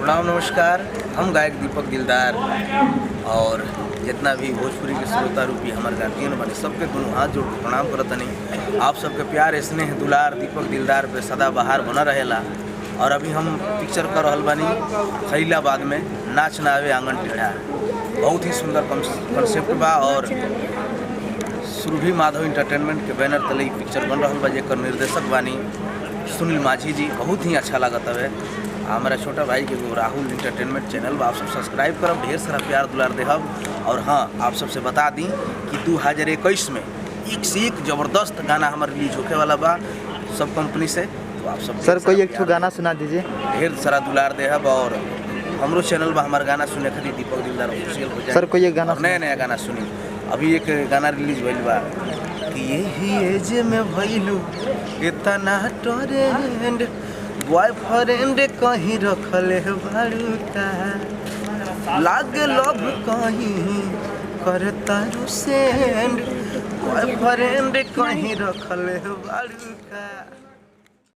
प्रणाम नमस्कार। हम गायक दीपक दिलदार और जितना भी भोजपुरी के श्रोता रूपी हमारे गार्जियन बने सबके दोनों हाथ जोड़ के प्रणाम करतनी। आप सबके प्यार स्नेह दुलार दीपक दिलदार पे सदा बहार बना रहेला। और अभी हम पिक्चर कर रहल बानी खैलाबाद में नाच ना आवे आंगन टेढ़ा। बहुत ही सुंदर कंसेप्ट बा और सुरभि माधव इंटरटेनमेंट के बैनर तले पिक्चर बन रहा बा, जेकर निर्देशक बानी सुनील माझी जी। बहुत ही अच्छा लागत है। हमारा छोटा भाई के राहुल इंटरटेनमेंट चैनल बा, आप सब सब्सक्राइब करब, ढेर सारा प्यार दुलार देहब। और हाँ, आप सबसे बता दी कि 2021 में एक से एक ज़बरदस्त गाना हमारे रिलीज होके वाला बा सब कंपनी से। तो आप सब सर कोई एक गाना सुना दीजिए। ढेर सारा दुलार देहब और हमरो चैनल बा हमारा गाना सुने खातिर दीपक दिलदार ऑफिशियल हो जाए। सर कोई एक गाना नया नया गाना सुनी। अभी एक गाना रिलीज भइल बा कि यही एज में भइलू इतना टोरेंड बॉयफ्रेंड कहीं रखले बारू का लागे लव कहीं करता सेंड बॉयफ्रेंड कहीं रखले बारू का।